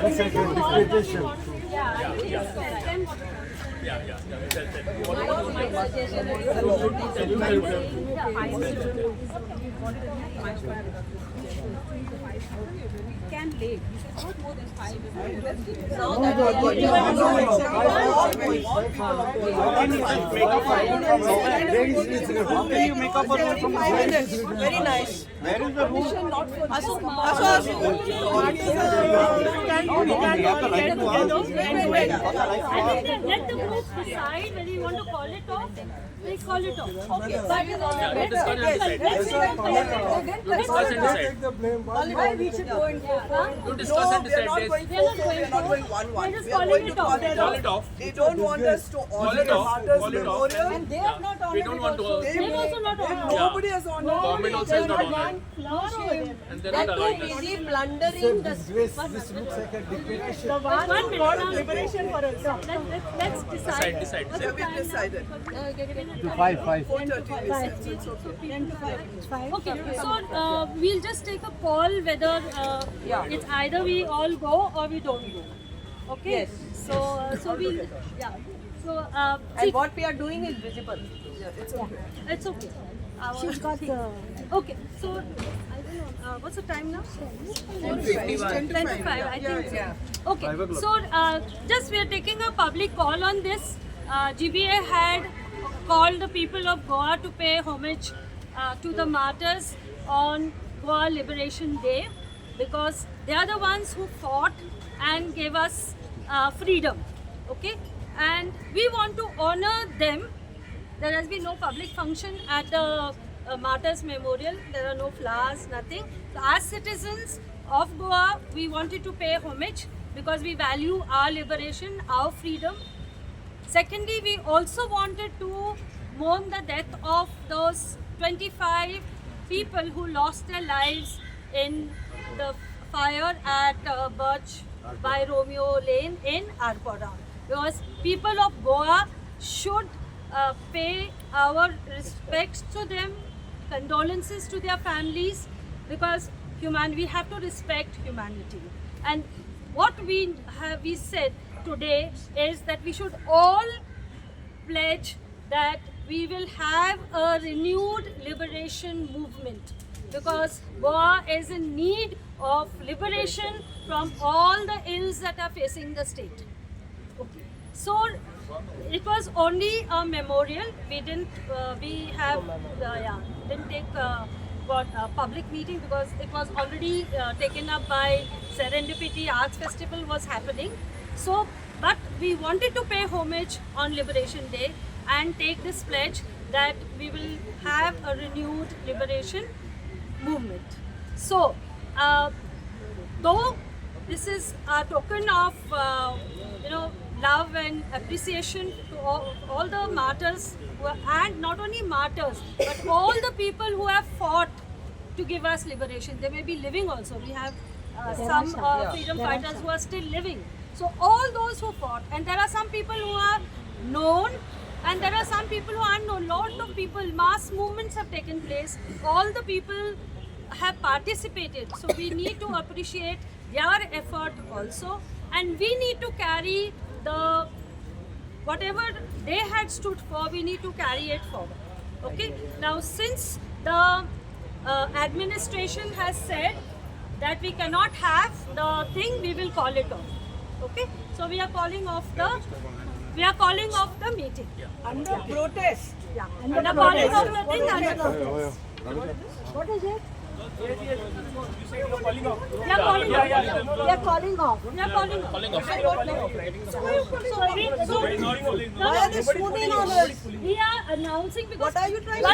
It's like a dictatorship. Can late. Not more than 5 minutes. Now Can you make up for 5 minutes. Very nice. Where is the room? not for Let the group decide whether you want to call it off. We call it off. Okay. But Take the blame. why we should go in for To discuss and We are decide not this. going We are not 4-4, we are not going 1-1. We're just We are calling going it to off. Call it off. They don't want us to honor it the off. martyrs' Call it off. memorial. and they have not honored We don't want to. They've also not honored. Nobody has honored. Government also is not honored. And they're not allowing us. Really blundering the This looks like a dictatorship. One minute. liberation for us. Let's decide. Decide. Yeah, we've decided. 5. 4:30 we said, so it's okay. Okay, so we'll just take a call whether it's either we all go or we don't go. Okay. Yes. So we'll yeah. So see, And what we are doing is visible. Yeah, it's okay. it's okay. She's got the. Okay, so I don't know. What's the time now? 10 10 to 5, I think. So. Okay, so just we are taking a public call on this. GBA had called the people of Goa to pay homage to the martyrs on Goa Liberation Day because they are the ones who fought and gave us freedom. Okay, and we want to honor them. There has been no public function at the Martyrs Memorial. There are no flowers, nothing. So as citizens of Goa, we wanted to pay homage because we value our liberation, our freedom. Secondly, we also wanted to mourn the death of those 25 people who lost their lives in the fire at Birch by Romeo Lane in Arpora. Because people of Goa should pay our respects to them, condolences to their families, because we have to respect humanity. And what we said today is that we should all pledge that we will have a renewed liberation movement because Goa is in need of liberation from all the ills that are facing the state. Okay. So it was only a memorial. We didn't take a public meeting because it was already taken up by Serendipity Arts Festival was happening. So, but we wanted to pay homage on Liberation Day and take this pledge that we will have a renewed liberation movement. So, though this is a token of love and appreciation to all the martyrs and not only martyrs but all the people who have fought to give us liberation. They may be living also. We have some freedom fighters who are still living. So all those who fought, and there are some people who are known and there are some people who are unknown. Lot of people, mass movements have taken place. All the people have participated. So we need to appreciate their effort also, and we need to carry the whatever they had stood for, we need to carry it forward. Okay. Now, since the administration has said that we cannot have the thing, we will call it off. Okay. So we are calling off the meeting. Under protest. Yeah. We are calling off the thing under protest. What is it? We are calling off. We are calling off. Why are they shooting on us? We are announcing because. What are you trying to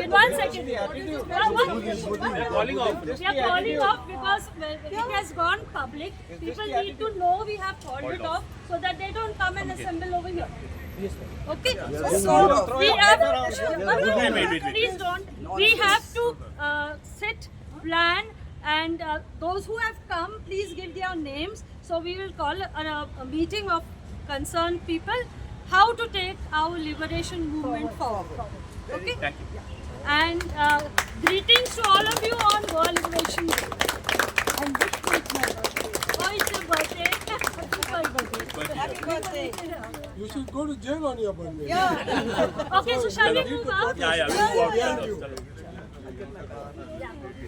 One second. We are Calling off. calling off because it has gone public. People need to know we have called it off so that they don't come and assemble over here. Okay, so we have. Please don't. We have to sit, plan, and those who have come, please give their names. So we will call a meeting of concerned people how to take our liberation movement forward. Okay. Thank you. And greetings to all of you on Goa Liberation Day. And which month? Oh, it's your birthday. saying. You should go to jail on your birthday. Yeah. Okay, so shall we move out? Yeah, we'll move Thank out. you.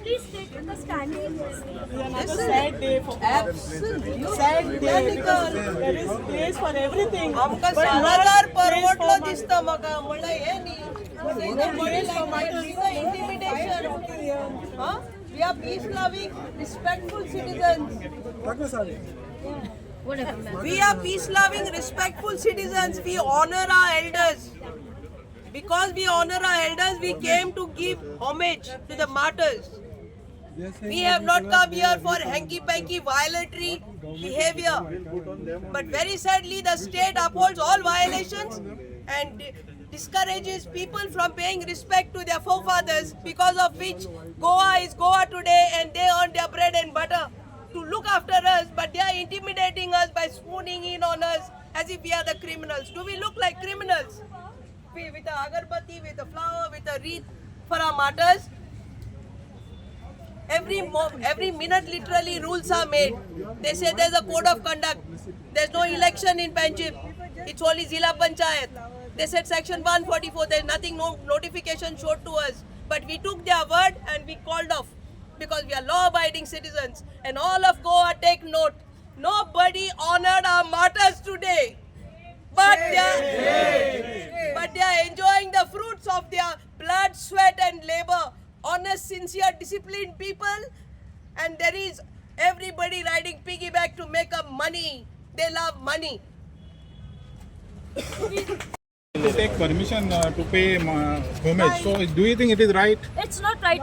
Please take the standing. This is Sad day for absolutely sad day because technical. there is place for everything. आमका But not 6000 place परवडलो for दिसता म्हाका म्हणलं हे नी intimidation. Huh? We are peace loving, respectful citizens. We are peace loving, respectful citizens. We honor our elders. Because we honor our elders, we came to give homage to the martyrs. We have not come here for hanky-panky violatory behavior. But very sadly, the state upholds all violations and discourages people from paying respect to their forefathers, because of which Goa is Goa today and they earn their bread and butter to look after us, but they are intimidating us by swooning in on us as if we are the criminals. Do we look like criminals? With a agarbatti, with a flower, with a wreath for our martyrs? Every minute literally rules are made. They say there's a code of conduct. There's no election in Panjim. It's only Zila Panchayat. They said section 144, there's nothing, no notification showed to us. But we took their word and we called off because we are law-abiding citizens. And all of Goa, take note, nobody honored our martyrs today. But they are enjoying the fruits of their blood, sweat and labor. Honest, sincere, disciplined people. And there is everybody riding piggyback to make up money. They love money. To take permission to pay homage. So, do you think it is right? It's not right.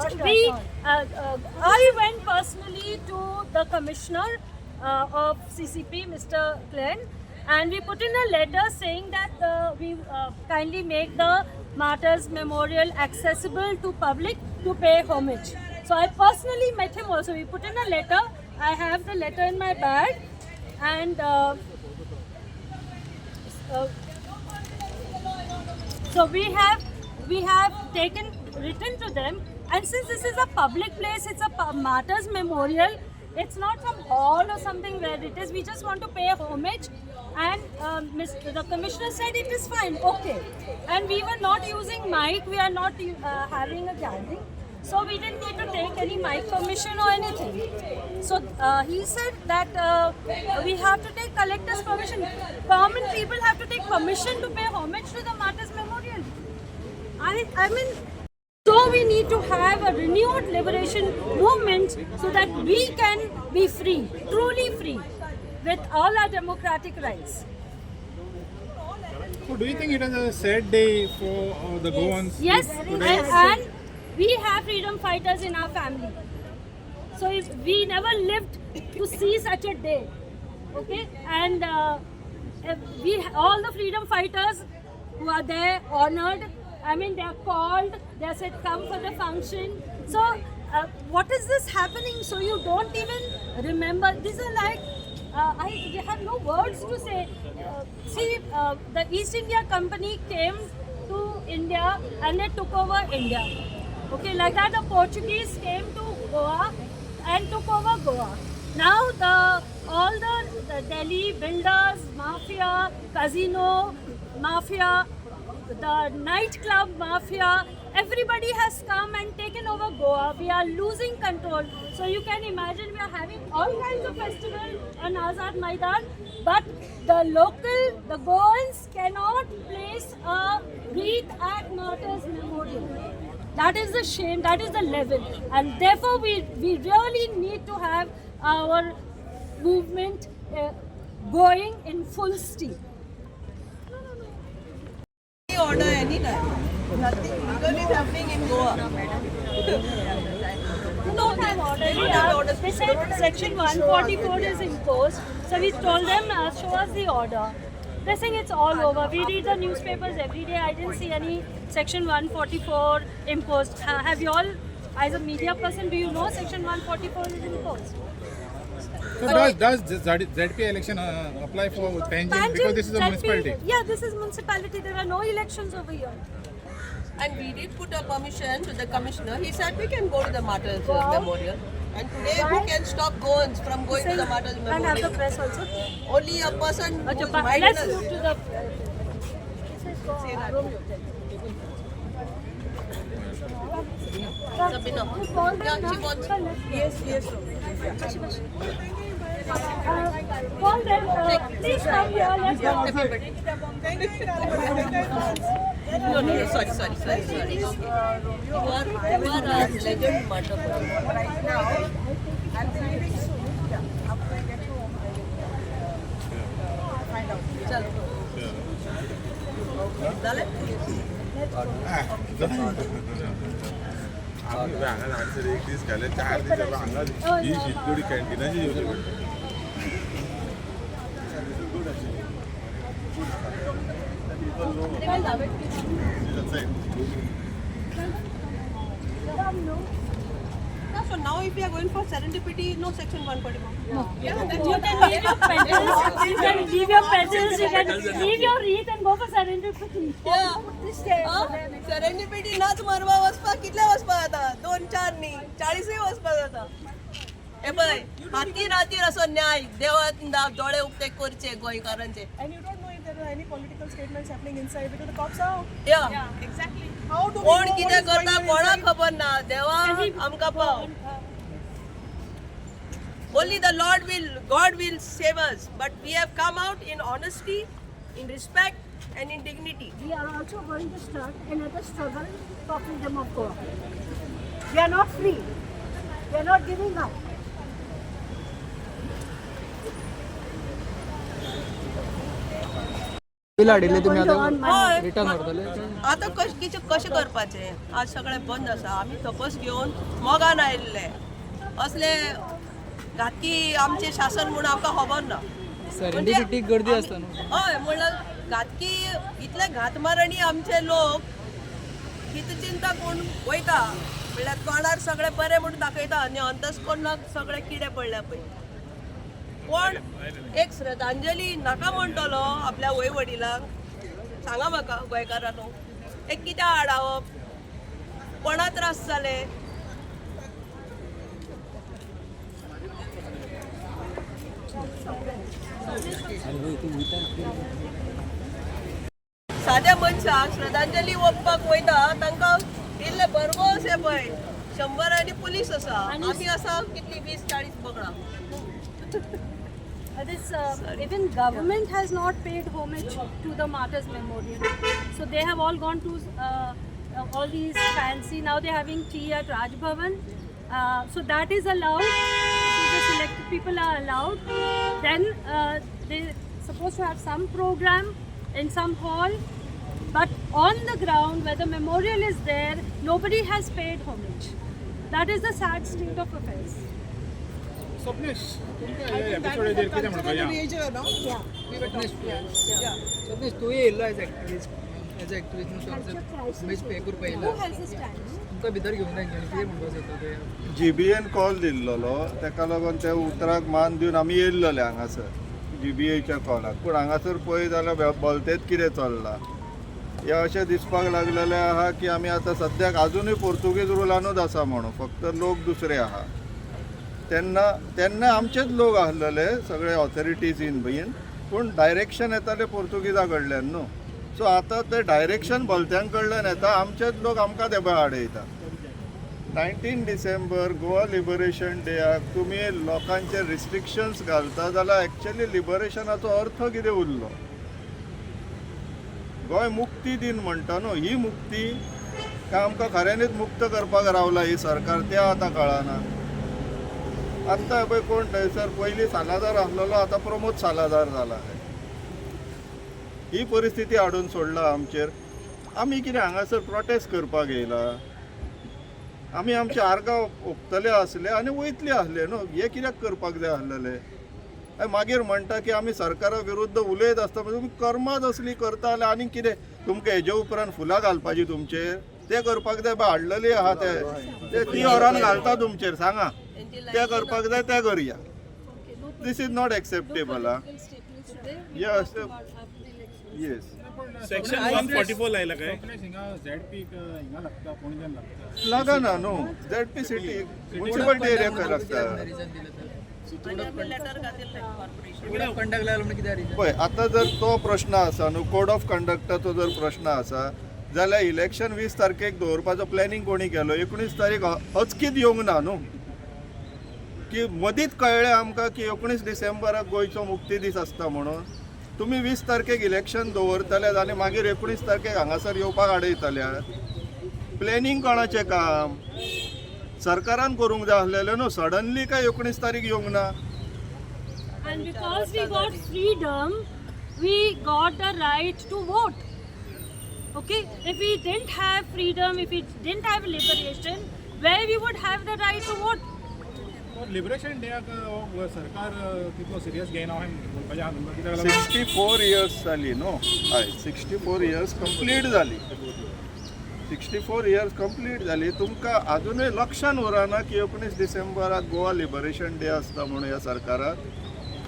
I went personally to the commissioner of CCP, Mr. Glenn, and we put in a letter saying that we kindly make the Martyrs Memorial accessible to public to pay homage. So I personally met him also. We put in a letter. I have the letter in my bag, and so we have written to them, and since this is a public place, it's a Martyrs Memorial. It's not some hall or something where it is. We just want to pay homage, and the commissioner said it is fine, okay. And we were not using mic. We are not having a gathering, so we didn't need to take any mic permission or anything. So he said that we have to take collector's permission. Common people have to take permission to pay homage to the Martyrs Memorial. I mean, so we need to have a renewed liberation movement so that we can be free, truly free, with all our democratic rights. So, do you think it is a sad day for the Goans? Yes, today? and we have freedom fighters in our family. So if we never lived to see such a day, okay? And all the freedom fighters who are there, honored. I mean, they are called. They are said, come for the function. So what is this happening? So you don't even remember. These are like, I have no words to say. See, the East India Company came to India and they took over India. Okay, like that the Portuguese came to Goa and took over Goa. Now all the Delhi builders, mafia, casino, mafia, the nightclub mafia, everybody has come and taken over Goa. We are losing control. So you can imagine we are having all kinds of festivals on Azad Maidan, but the Goans cannot place a wreath at Martyrs Memorial. That is the shame, that is the level. And therefore we really need to have our movement going in full steam. Order anytime. Nothing legal is happening in Goa. Don't have orders. They said section 144 is imposed. So we told them, show us the order. They're saying it's all over. We read the newspapers every day. I didn't see any section 144 imposed. Have you all, as a media person, do you know section 144 is imposed? So does ZP election apply for Panjim because this is a municipality? Yeah, this is municipality. There are no elections over here. And we did put a permission to the commissioner. He said we can go to the Martyrs Memorial. And today, who can stop Goans from going to the Martyrs And have the Memorial? press also. Only a person who is Let's mindless. move to the. Say that. Sabina. Yeah, she wants. Yes, yes. Call them. Please come here. Let's go. No, sorry. You are a legend Mandapur. Right now, I'm thinking after I get home, find out. चल. झालं? आम्ही भांगा झाडसर एक दिवस घाले 4 दिवस भांगा ही शितोडी कॅन्टीनाची जेवली पडली So now if we are going for serendipity, no section 144. You can leave your pencils. You can leave your pencils. You can leave your wreath and go for serendipity. Serendipity नाच मरवा वचपा कितल्या वचपा जाता 2-4 नी 40 वचपा जाता हे पळय हाती रातीर असो न्याय देवात दोळे उक्ते करचे गोंयकारांचे And you don't know if there are any political statements happening inside because the cops are out. या Exactly. How do we कोण know कितें what is करता going on कोणाक inside? खबर ना देवा आमकां पाव Only the God will save us. But we have come out in honesty, in respect, and in dignity. We are also going to start another struggle for freedom of God. We are not free. We are not giving up. हाडिल्ले तुमी आतां हय. Return करतले आतां कशें करपाचें आज सगळें बंद आसा आमी तपस घेवन मोगान आयिल्ले असले घातकी आमचें शासन म्हूण आमकां खबर ना सेरेंडिपिटीक गर्दी आसता न्हू हय म्हणल्यार घातकी इतले घातमारांनी आमचे लोक हित चिंता कोण वयता म्हणल्यार तोंडार सगळें बरें म्हूण दाखयता आनी अंतस्करणाक सगळे किडे पडल्या पळय कोण एक श्रद्धांजली नाका म्हणटलो आपल्या वय वडिलांक सांगा म्हाका गोंयकारांनो एक कित्याक आडावप कोणा त्रास जाले साध्या मनशाक श्रद्धांजली ओपपाक वयता तांकां इल्ले भरघोस हे पळय 100 आनी पुलीस आसा आमी आसा कितली 20-40 पगडा Even government has not paid homage to the Martyrs Memorial. So they have all gone to all these fancy. Now they're having tea at Raj Bhavan. So that is allowed. So the selected people are allowed. Then they're supposed to have some program in some hall. But on the ground where the memorial is there, nobody has paid homage. That is the sad state of affairs. Swapnesh तुमकां episode कितें म्हणपाक या सतीश तूंय येयल्लो as activist Umesh पे करपा येयला तुमकां भितर घेवन तांच्यांनी कितें म्हणपाक सोदता ते GBAन कॉल दिल्लो तेका लागून ते उतराक मान दिवन आमी येयल्लोले हांगासर GBAच्या कॉलाक पूण हांगासर पळय जाल्यार बोलतेत कितें चल्लां हे अशें दिसपाक लागलेलें आहा की आमी आतां सद्याक आजुनूय पोर्तुगीज रुलानूच आसा म्हणून फक्त लोक दुसरे आहा तेन्ना आमचेच लोक आसलेले सगळे ऑथॉरिटीज इन बीन पूण डायरेक्शन येताले पोर्तुगीजा कडल्यान न्हू सो आतां ते डायरेक्शन भलत्यां कडल्यान येता आमचेच लोक आमकां तेबा आडयता 19 डिसेंबर गोवा लिबरेशन डेयाक तुमी लोकांचे रिस्ट्रिक्शन्स घालता जाल्यार एक्चुअली लिबरेशनाचो अर्थ कितें उरलो गोंय मुक्ती दिन म्हणटा न्हू ही मुक्ती काय आमकां खऱ्यांनीच मुक्त करपाक रावला ही सरकार तें आतां कळना आत्ता पळय कोण थंयसर पयलीं सालादार आसलेलो आतां प्रमोद सालादार जाला ही परिस्थिती हाडून सोडला आमचेर आमी कितें हांगासर प्रोटेस्ट करपाक येयला आमी आमचे आर्गां ओंपतले आसले आनी वयतले आसले न्हू हे कित्याक करपाक जाय आसलेले मागीर म्हणटा की आमी सरकारा विरुद्ध उलयत आसता म्हणजे तुमी कर्मां असली करता जाल्यार आनीक कितें तुमकां हेजे उपरांत फुलां घालपाची तुमचेर ते करपाक जाय बाय हाडलेली आहा ते ती होरान घालता तुमचेर सांगा ते करपाक जाय ते करया this is not acceptable yes section 144 लायला काय ZP हिंगा लागता पणजेन लागता लागा ना नो ZP सिटी म्युनिसिपालिटी एरिया काय लागता लेटर घातिल्लें कॉर्पोरेशन कोड ऑफ कंडक्ट लागलो म्हणून कितें रिजन पळय आतां जर तो प्रश्न आसा न्हू कोड ऑफ कंडक्टाचो जर प्रश्न आसा जाल्यार इलेक्शन 20 तारखेक दवरपाचो प्लॅनिंग कोणी केलो 19 तारीख अचकीत येवंक ना न्हू की मदींच कळ्ळें आमकां की 19 डिसेंबराक गोंयचो मुक्ती दीस आसता म्हणून तुमी 20 तारखेक इलेक्शन दवरतले आनी मागीर 19 तारखेक हांगासर येवपाक आडयतल्यार प्लॅनिंग कोणाचें काम सरकारान करूंक जाय आसलेलें न्हू सडनली काय 19 तारीख येवंक ना And because we got freedom, we got the right to vote. Okay? If we didn't have freedom, if we didn't have liberation, where we would have the right to vote? Liberation deck सरकार कितलो serious घेयना हांवें बोलपाचें आहा तुमकां कित्याक लागून 64 years जाली न्हू हय 64 इयर्स कंप्लीट जाली 64 इयर्स कंप्लीट जाली तुमकां अजूनय लक्षान उरना की 19 डिसेंबराक गोवा लिबरेशन डे आसता म्हणून ह्या सरकाराक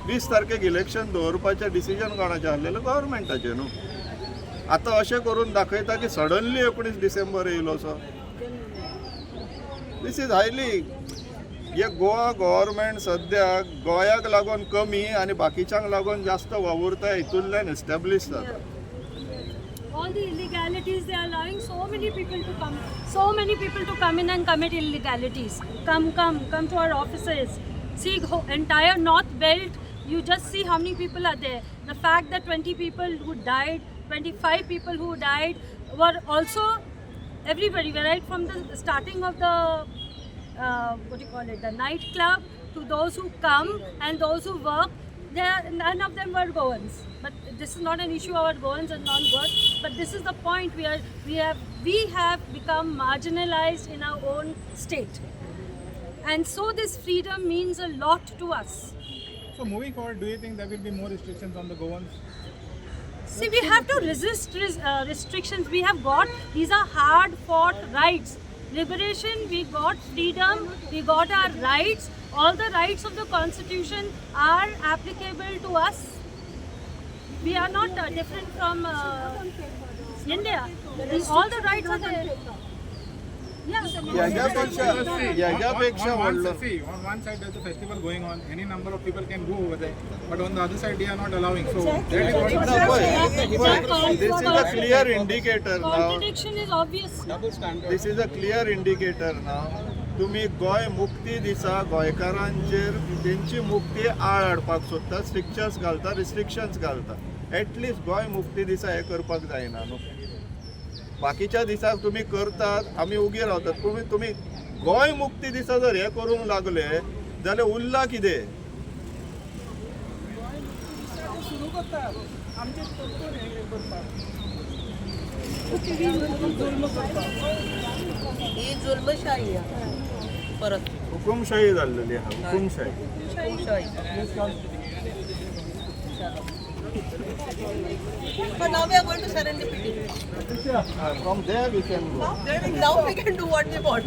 20 तारखेक इलेक्शन दवरपाचें डिसिजन कोणाचें आसलेलें गव्हर्मेंटाचें न्हू आतां अशें करून दाखयता की सडनली 19 डिसेंबर येयलो सो दीस इज हायली हे गोवा गव्हर्मेंट सद्याक गोंयाक लागून कमी आनी बाकीच्यांक लागून जास्त वावुरता हितूंतल्यान एस्टॅब्लीश जाता All the illegalities, they are allowing so many people to come in and commit illegalities. Come to our offices. See, entire North Belt, you just see how many people are there. The fact that 20 people who died, 25 people who died were also everybody, right from the starting of the, the nightclub to those who come and those who work. None of them were Goans. But this is not an issue about Goans and non-Goans. But this is the point. We have become marginalized in our own state, and so this freedom means a lot to us. So moving forward, do you think there will be more restrictions on the Goans? See, we have to resist restrictions. We have got, these are hard-fought rights. Liberation, we got freedom, we got our rights. All the rights of the Constitution are applicable to us. We are not different from India. All the rights are there. ह्याच्यापेक्षा व्हडलो See, on one side there's a festival going on. Any number of people can go over there. But on the other side, they are not allowing. So that is what This is a clear indicator now. Contradiction is obvious. This is a clear indicator now. तुम्ही गोंय मुक्ती दिसा गोंयकारांचेर तेंची मुक्ती आळ हाडपाक सोदता strictures घालता restrictions घालता at least Goa मुक्ती दिसा हे करपाक जायना न्हू बाकीच्या दिसाक तुम्ही करतात आमी उगी रावतात तुम्ही गोंय मुक्ती दिसा जर हे करूंक लागले जाल्यार उरला कितें सुरू करतात आमचे हे करतात ही जुल्मशाही आहे परत हुकुमशाही जाल्लेली आहा हुकुमशाही But now we are going to serendipity. From there we can go. Now we can do what we want.